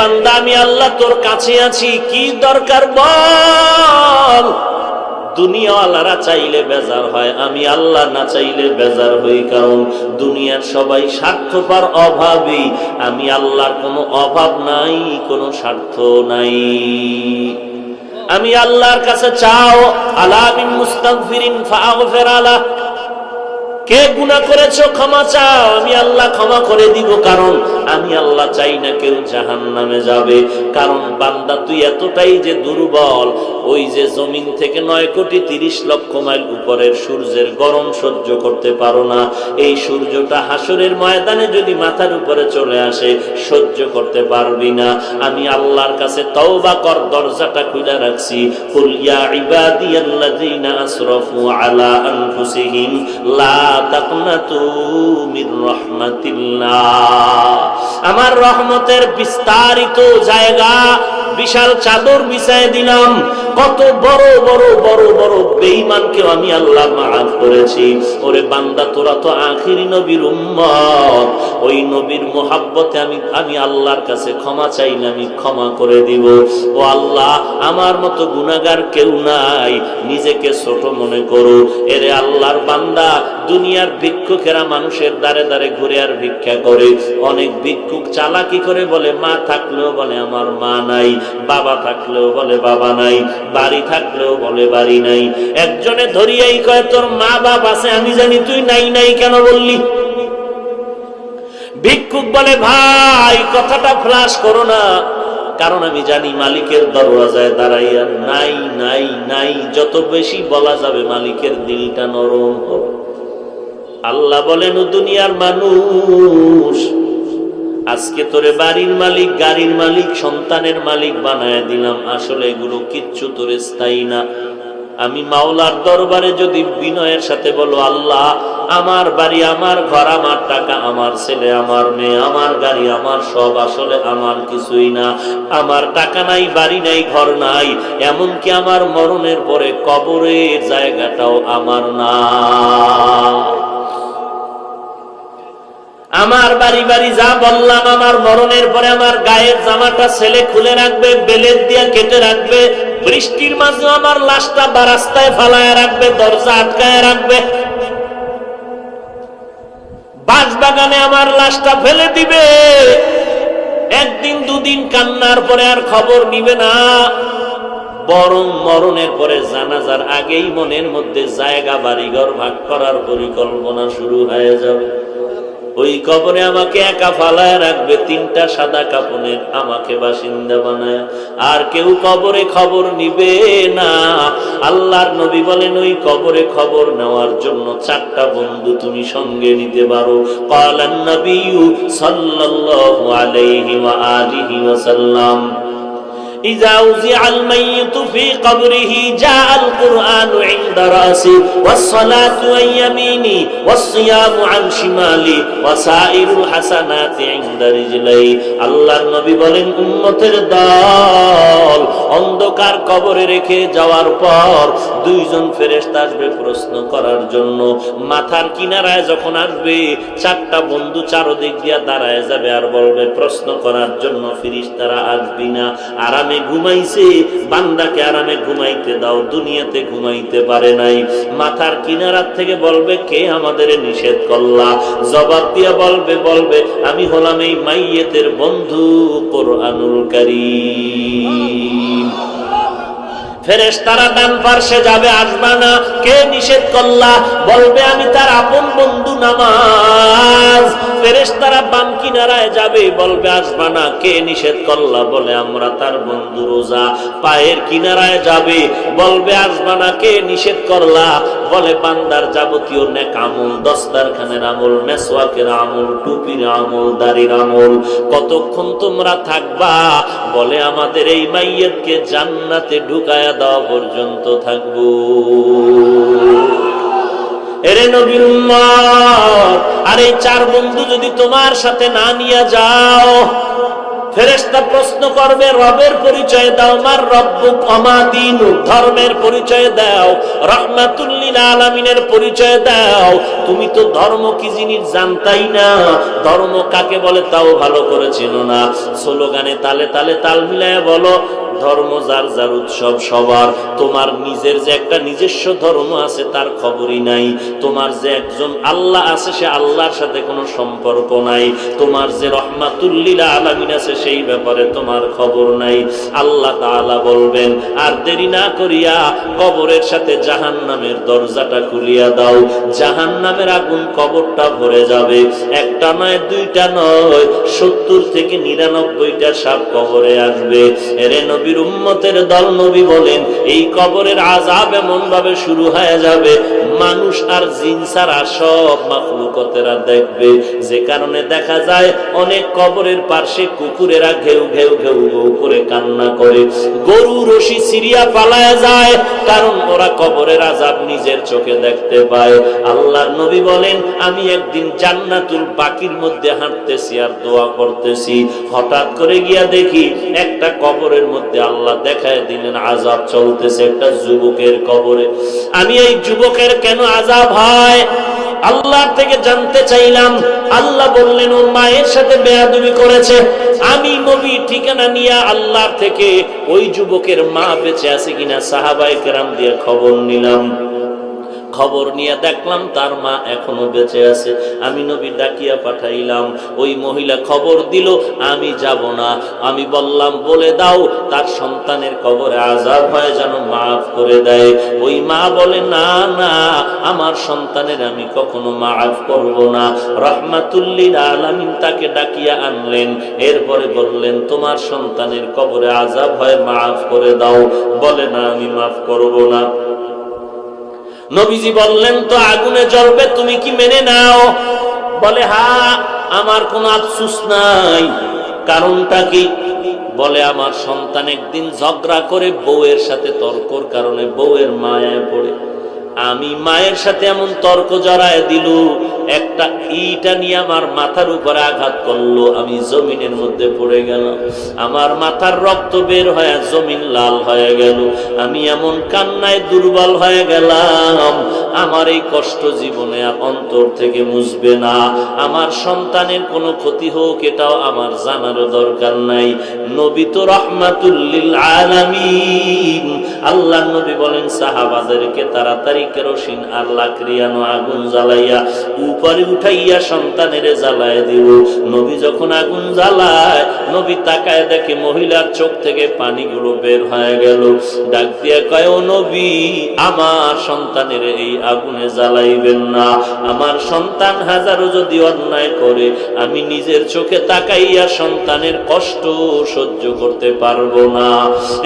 বান্দা আমি আল্লাহ তোর কাছে আছি, কি দরকার বল। দুনিয়াওয়ালারা চাইলে বেজার হয়, আমি আল্লাহ না চাইলে বেজার হই, কারণ দুনিয়ার সবাই স্বার্থপর, অভাবী। আমি আল্লাহর কোনো অভাব নাই, কোনো স্বার্থ নাই। আমি আল্লাহর কাছে চাও, আলা মিন মুস্তাগফিরিন ফাগফির আলা, কে গুনাহ করেছো ক্ষমা চাও, আমি আল্লাহ ক্ষমা করে দিব। কারণ আমি আল্লাহ চাই না কেউ জাহান্নামে যাবে। কারণ বান্দা তুই এতটাই যে দুর্বল, ওই যে জমিন থেকে 9,30,00,000 মাইল উপরের সূর্যের গরম সহ্য করতে পারো না। এই সূর্যটা হাসরের ময়দানে যদি মাথার উপরে চলে আসে, সহ্য করতে পারবি না। আমি আল্লাহর কাছে তওবা কর, দরজাটা খুলে রাখছি। কুল ইয়া ইবাদিয়াল্লাযীনা আসরাফু আলা আনফুসিহিম লা তাকনাতু মির রাহমাতিল্লাহ। আমার রহমতের বিস্তারিত জায়গা, বিশাল চাদর বিছায় দিলাম। কত বড় বড় বড় বড় বেঈমানকেও আমি আল্লাহ মাফ করেছি। ওরে বান্দা, তোরা তো আখিরি নবীর উম্মত, ওই নবীর মোহাব্বতে আমি আল্লাহর কাছে ক্ষমা চাইলে আমি ক্ষমা করে দিব। ও আল্লাহ, আমার মতো গুনাহগার কেউ নাই, নিজেকে ছোট মনে করো। এরে আল্লাহর বান্দা, দুনিয়ার ভিক্ষুকেরা মানুষের দ্বারে দ্বারে ঘুরে আর ভিক্ষা করে। অনেক ভিক্ষুক চালাকি করে বলে মা থাকলেও বলে আমার মা নাই, বাবা থাকলেও বলে বাবা নাই, বাড়ি থাকলেও বলে বাড়ি নাই। একজনে ধরিয়াই কয় তোর মা বাপ আছে, আমি জানি তুই নাই নাই কেন বললি। ভিক্ষুক বলে ভাই কথাটা ফ্লাশ করো না, কারণ আমি জানি মালিকের দরওয়াজায় দাঁড়াইয়া নাই নাই নাই যত বেশি বলা যাবে মালিকের দিলটা নরম হবে। আল্লাহ বলেন, ও দুনিয়ার মানুষ, আজকে তোরে বাড়ির মালিক, গাড়ির মালিক, সন্তানের মালিক বানায় দিলাম। আসলে এগুলো কিচ্ছু তোরে স্থায়ী না। আমি মাওলার দরবারে যদি বিনয়ের সাথে বলো, আল্লাহ আমার বাড়ি, আমার ঘর, আমার টাকা, আমার ছেলে, আমার মেয়ে, আমার গাড়ি, আমার সব আসলে আমার কিছুই না। আমার টাকা নাই, বাড়ি নাই, ঘর নাই, এমনকি আমার মরণের পরে কবরের জায়গাটাও আমার না। আমার বাড়ি বাড়ি যা বললাম, আমার মরণের পরে আমার গায়ের জামাটা ছেলে খুলে রাখবে, বেলেট দিয়া কেটে রাখবে, বৃষ্টির মাঝে আমার লাশটা বারাস্তায় ফালায় রাখবে, দরজা আটকায় রাখবে, বাঁশবাগানে আমার লাশটা ফেলে দিবে। একদিন দুদিন কান্নার পরে আর খবর নিবে না, বরং মরণের পরে জানাজার আগেই মনের মধ্যে জায়গা বাড়িঘর ভাগ করার পরিকল্পনা শুরু হয়ে যাবে। ওই কবরে আমাকে একা ফালায় রাখবে, 3টা সাদা কাপড়ের আমাকে বাসিন্দা বানায়, আর কেউ কবরে খবর নিবে না। আল্লাহর নবী বলেন, ওই কবরে খবর নেওয়ার জন্য 4টা বন্ধু তুমি সঙ্গে নিতে পারো। ক্বালান নবিয়্যু সাল্লাল্লাহু আলাইহি ওয়া আলিহি ওয়াসাল্লাম, إذا وضع الميت في قبره جاء القرآن عند رأسه والصلاة عن يمينه والصيام عن شماله وسائر الحسنات عند رجليه। আল্লাহর নবী বলেন, উম্মতের দল অন্ধকার কবরে রেখে যাওয়ার পর 2জন ফেরেশতা আসবে প্রশ্ন করার জন্য। মাথার কিনারায় যখন আসবে, 4টা বন্ধু চারদিক দিয়া দাঁড়ায় যাবে আর বলবে প্রশ্ন করার জন্য ফেরেশতারা আসবি না, আরামে ঘুমাইছে, বান্দাকে আরামে ঘুমাইতে দাও, দুনিয়াতে ঘুমাইতে পারে নাই। মাথার কিনারার থেকে বলবে, কে আমাদের নিষেধ করলা? জবাব দিয়া বলবে আমি হলাম এই মাইয়েতের বন্ধু কোরআনুল কারীম। ফেরেশতারা ডান পার্শ্বে যাবে, আসবা না, কে নিষেধ করলা? বলবে আমি তার আপন বন্ধু নামাজ। ফেরেশতারা বাম কিনারায় যাবে, বলবে আসবা না, কে নিষেধ করলা? বলে আমরা তার বন্ধু রোজা। পায়ের কিনারায় যাবে, বলবে আসবা না, কে নিষেধ করলা? বলে বান্দার যাবতীয় নেক আমল, দস্তারখানের আমল, মেসওয়াকের আমল, টুপির আমল, দাড়ির আমল। কতক্ষণ তোমরা থাকবা? বলে আমাদের এই মাইয়াতকে জান্নাতে ঢুকায়া দেওয়া পর্যন্ত থাকবো। এরে নবীর উম্মত, আর এই 4 বন্ধু যদি তোমার সাথে না নিয়ে যাও, ফেরেশতা প্রশ্ন করবে, রবের পরিচয় দাও, মার রব্বুক ওমা দীনুক, ধর্মের পরিচয় দাও, রাহমাতুল লিল আলামিনের পরিচয় দাও। তুমি তো ধর্ম কি জিনিস জানতাই না, ধর্ম কাকে বলে তাও ভালো করে চেনো না। স্লোগানে তালে তালে তাল মিলায় বলো, ধর্ম যার যার উৎসব সবার। তোমার নিজের যে একটা নিজস্ব ধর্ম আছে তার খবরই নাই। তোমার যে একজন আল্লাহ আছে সে আল্লাহর সাথে কোনো সম্পর্ক নাই। তোমার যে রহমাতুল লিল আলামিন আছে সেই ব্যাপারে তোমার খবর নাই। আল্লাহ তাআলা বলবেন, আর দেরি না করিয়া কবরের সাথে জাহান্নামের দরজাটা খুলিয়া দাও। জাহান্নামের আগুন কবরটা ভরে যাবে। একটা নয়, দুইটা নয়, 70 থেকে 99টা সাপ কবরে আসবে। এরে নবীর উম্মতের দল, নবী বলেন এই কবরের আযাব এমন ভাবে শুরু হয়ে যাবে, মানুষ আর জিন ছাড়া সব মাখলুকতেরা দেখবে। যে কারণে দেখা যায় অনেক কবরের পাশে কুকুরেরা ঘেউ ঘেউ ঘেউ ঘেউ করে কান্না করে, গরু রশি সিরিয়া পালায় যায়, কারণ ওরা কবরের আযাব নিজের চোখে দেখতে পায়। আল্লাহর নবী বলেন, আমি একদিন জান্নাতুল বাকির মধ্যে হাঁটতেছি আর দোয়া করতেছি, হঠাৎ করে গিয়া দেখি একটা কবরের মধ্যে আল্লাহ দেখায় দিলেন আযাব চলতেছে একটা যুবকের কবরে। আমি এই যুবকের কেন আযাব হয় আল্লাহর থেকে জানতে চাইলাম। আল্লাহ বললেন, ও মায়ের সাথে বেয়াদবি করেছে। আমি নবী ঠিকানা নিয়ে আল্লাহর থেকে ওই যুবকের মা বেঁচে আছে কিনা সাহাবায়ে কেরাম দিয়ে খবর নিলাম। খবর নিয়ে দেখলাম তার মা এখনো বেঁচে আছে। আমি নবী ডাকিয়া পাঠাইলাম, ওই মহিলা খবর দিল আমি যাব না। আমি বললাম, বলে দাও তার সন্তানের কবরে আযাব হয় যেন মাফ করে দেয়। ওই মা বলে, না না, আমার সন্তানের আমি কখনো মাফ করব না। রাহমাতুল লিল আলামিন তাকে ডাকিয়া আনলেন, এরপরে বললেন, তোমার সন্তানের কবরে আযাব হয়, মাফ করে দাও। বলে, না, আমি মাফ করব না। নবীজি বললেন, তো আগুনে জ্বলবে, তুমি কি মেনে নাও? বলে, হ্যাঁ, আমার কোনো আফসোস নাই। কারণটা কি? বলে, আমার সন্তান একদিন ঝগড়া করে বউয়ের সাথে তর্কর কারণে বউয়ের মায়ায় পড়ে, আমি মায়ের সাথে এমন তর্ক জড়ায় দিল, একটা ইটা নিয়ে আমার মাথার উপরে আঘাত করলো, আমি জমিনের মধ্যে পড়ে গেলাম, আমার মাথার রক্ত বের হয়ে জমিন লাল হয়ে গেল, আমি এমন কান্নায় দুর্বল হয়ে গেলাম, আমার এই কষ্ট জীবনে অন্তর থেকে মুছবে না। আমার সন্তানের কোনো ক্ষতি হোক এটাও আমার জানারও দরকার নাই। নবী তো রাহমাতুল লিল আলামিন। আল্লাহ নবী বলেন সাহাবাদেরকে তাড়াতাড়ি কেরোসিন আর লাকড়িয়ানো আগুন জ্বালাইয়া উপরে উঠাইয়া সন্তানের জ্বালায় দিব। নবী যখন আগুন জ্বালায়, নবী তাকায় দেখে মহিলার চোখ থেকে পানিগুলো বের হয়ে গেল। ডাক দিয়ে কয়, ও নবী, আমার সন্তানের এই আগুনে জ্বালাইবেন না। আমার সন্তান হাজারো যদি অন্যায় করে, আমি নিজের চোখে তাকাইয়া সন্তানের কষ্ট সহ্য করতে পারবো না।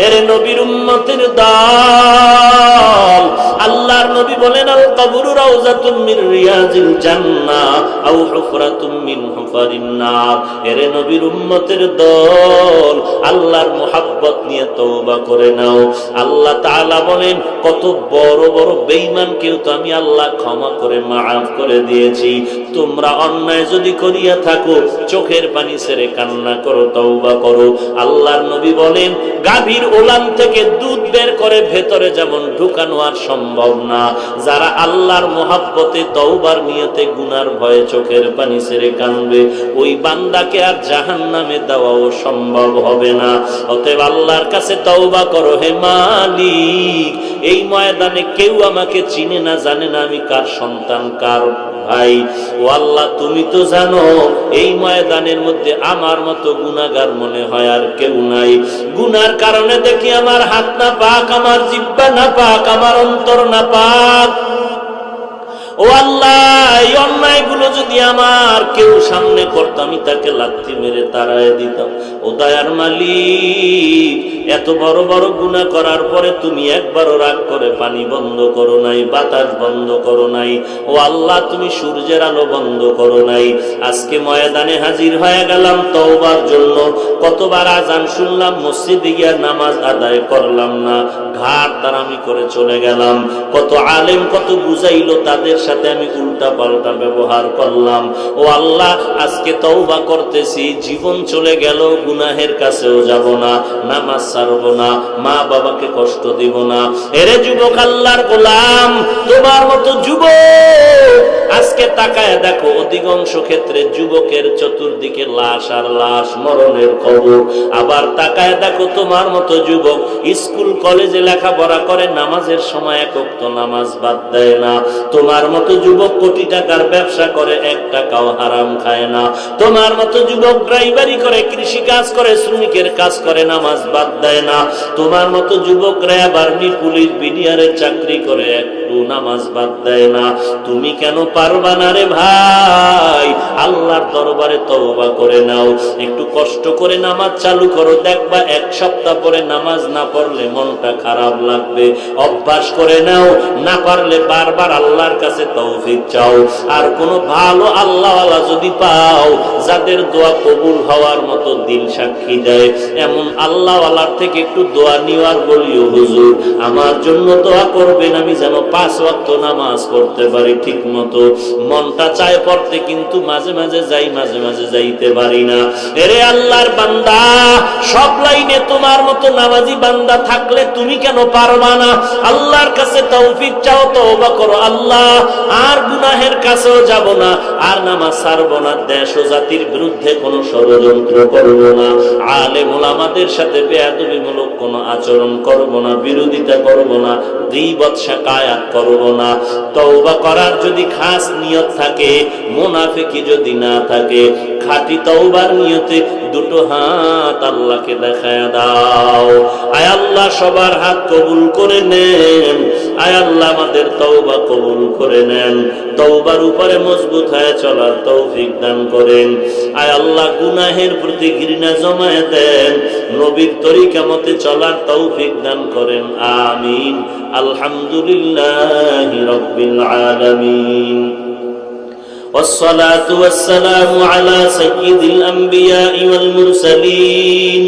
এর নবীর উম্মতের দল, আল্লাহর নবী বলেন, আল কবরু রাউযাতুম মির রিয়াজিল জান্নাহ আও হুফরাতুম মিন হুফারিন নার। এর নবীর উম্মতের দল, আল্লাহর মুহাব্বত নিয়ে তওবা করে নাও। আল্লাহ তাআলা বলেন, কত বড় বড় বেঈমান কেউ তো আমি আল্লাহ ক্ষমা করে মাফ করে দিয়েছি। তোমরা অন্যায় যদি করিয়া থাকো, চোখের পানি ছেড়ে কান্না করো, তওবা করো। আল্লাহর নবী বলেন, গাভীর ওলান থেকে দুধ বের করে ভেতরে যেমন ঢুকানো আর সম্ভব না, যারা আল্লাহর মুহাব্বতে তওবার নিয়তে গুনার ভয়ে চোখের পানি ছেড়ে কাঁদবে, ওই বান্দাকে আর জাহান্নামে দেওয়াও সম্ভব হবে না। অতএব আল্লাহর কাছে তওবা করো, হে মালিক, এই ময়দানে কেউ আমাকে চিনে না, জানে না আমি কার সন্তান, কার ভাই। ও আল্লাহ, তুমি তো জানো এই ময়দানের মধ্যে আমার মতো গুনাহগার মনে হয় আর কেউ নাই। গুনার কারণে দেখি আমার হাত না পাক, আমার জিহ্বা না পাক, আমার অন্তর না পাক। ও আল্লাহ, এই অন্যায়গুলো যদি আমার কেউ সামনে করত, আমি তাকে লাথি মেরে তাড়ায় দিতাম। ও দয়ার মালিক, এত বড় বড় গুনাহ করার পরে তুমি একবারও রাগ করে পানি বন্ধ করো নাই, বাতাস বন্ধ করো নাই। ও আল্লাহ, তুমি সূর্যের আলো বন্ধ করো নাই। আজকে ময়দানে হাজির হয়ে গেলাম তওবার জন্য। কতবার আজান শুনলাম, মসজিদে গিয়ে নামাজ আদায় করলাম না, ঘাট তারামি করে চলে গেলাম। কত আলেম কত বুঝাইলো, তাদের সাথে আমি উল্টা পাল্টা ব্যবহার করলাম। ও আল্লাহ, আজকে তওবা করতেছি, জীবন চলে গেল, গুনাহের কাছেও যাব না, নামাজ ছাড়ব না, মা বাবাকে কষ্ট দিব না। এরে যুবক, আল্লাহর গোলাম, তোমার মতো যুবক আজকে তাকায় দেখো, অধিকাংশ ক্ষেত্রে যুবকের চতুর্দিকে লাশ আর লাশ, মরণের খবর। আবার তাকায় দেখো, তোমার মতো যুবক স্কুল কলেজে লেখাপড়া করে, নামাজের সময় এক ওয়াক্ত নামাজ বাদ দেয় না। তোমার মতো যুবক কোটি টাকার ব্যবসা করে, এক টাকাও হারাম খায় না। তোমার মতো যুবক ড্রাইভারি করে, কৃষি কাজ করে, শ্রমিকের কাজ করে, নামাজ বাদ দেয় না। তোমার মতো যুবকরা আবার পুলিশ বিডিআরের চাকরি করে, একটু নামাজ বাদ দেয় না। তুমি কেন পারবা না রে ভাই? আল্লাহর দরবারে তওবা করে নাও, একটু কষ্ট করে নামাজ চালু করো, দেখবা এক সপ্তাহ পরে নামাজ না পড়লে মনটা খারাপ লাগবে। অভ্যাস করে নাও, না পারলে বারবার আল্লাহর কাছে তৌফিক চাও। আর কোন ভালো আল্লাহওয়ালা যদি পাও, যাদের দোয়া কবুল হওয়ার মতো দিল সাক্ষী দেয়, এমন আল্লাহওয়ালার থেকে একটু দোয়া নিওয়ার বলিও, হুজুর আমার জন্য দোয়া করবেন, আমি যেন 5 ওয়াক্ত নামাজ পড়তে পারি ঠিক মতো। মনটা চায় পড়তে, কিন্তু মাঝে মাঝে যাই, মাঝে মাঝে যাইতে পারি না। এরে আল্লাহর বান্দা, সব লাইনে তোমার মতো নামাজি বান্দা থাকলে তুমি কেন পারবা না? আল্লাহর কাছে তৌফিক চাও, তওবা করো, আল্লাহ আর গুনাহের কাছেও যাব না, আর নামাজ ছাড়ব না, দেশ ও জাতির বিরুদ্ধে কোনো ষড়যন্ত্র করব না, আলেম ওলামাদের সাথে বেয়াদবিমূলক কোনো আচরণ করব না, বিরোধিতা করব না, গীবত শাকায়াত করব না। তওবা করার যদি খাস নিয়ত থাকে, মুনাফিকি যদি না থাকে, খাঁটি তওবার নিয়তে দুটো হাত আল্লাহকে দেখায় দাও। আয় আল্লাহ, সবার হাত কবুল করে নেন। আয় আল্লাহ, আমাদের তওবা কবুল করে নেন। তওবার উপরে মজবুত হয়ে চলার তৌফিক দান করেন। আয় আল্লাহ, গুনাহের প্রতি ঘৃণা জমায়ে দেন, নবীর তরিকা মতে চলার তৌফিক দান করেন। আমিন। আলহামদুলিল্লাহি রাব্বিল আলামিন। والصلاة والسلام على سيد الأنبياء والمرسلين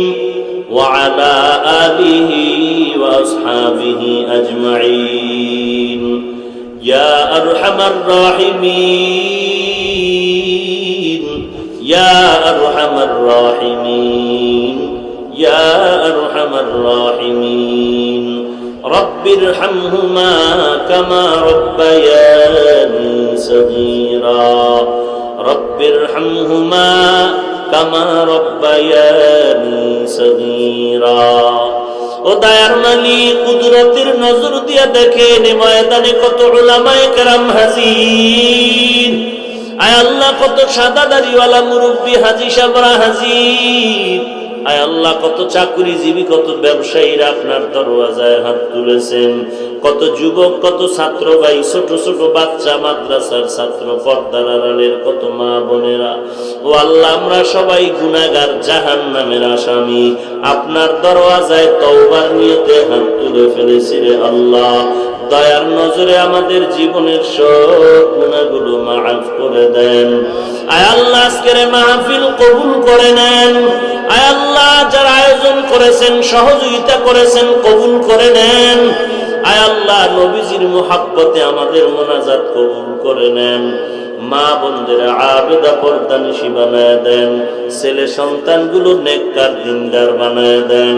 وعلى آله وأصحابه أجمعين يا أرحم الراحمين يا أرحم الراحمين يا أرحم الراحمين رب ارحمهما كما ربياني صغيرا رب ارحمهما كما ربياني صغيرا। ও দয়ার মালিক, কুদরতের নজর দিয়া দেখেন ময়দানে কত উলামায়ে কেরাম হাজির। আয় আল্লাহ, কত সাদা দাড়িওয়ালা মুরব্বী হাজী সাহেবরা হাজির। আয় আল্লাহ, কত চাকরিজীবী, কত ব্যবসায়ীরা আপনার দরওয়াজায় হাত তুলেছেন। কত যুবক, কত ছাত্র ভাই, ছোট ছোট বাচ্চা, মাদ্রাসার ছাত্র, পর্দার আড়ালের কত মা বোনেরা। ও আল্লাহ, আমরা সবাই গুনাহগার, জাহান্নামের আসামি। আপনার দরওয়াজায় তওবার নিয়তে হাত তুলে ফেলেছি রে আল্লাহ। দয়ার নজরে আমাদের জীবনের সব গুনাহগুলো মাফ করে দেন। আয় আল্লাহ, আজকের মাহফিল কবুল করে নেন। আয় আল্লাহ, যারা আয়োজন করেছেন, সহযোগিতা করেছেন, কবুল করে নেন। আয় আল্লাহ, নবীজির মুহাব্বতে আমাদের মোনাজাত কবুল করে নেন। মা বোনদের আবেদা পর্দানিশী বানায় দেন। ছেলে সন্তানগুলো নেককার, দিনদার বানায় দেন।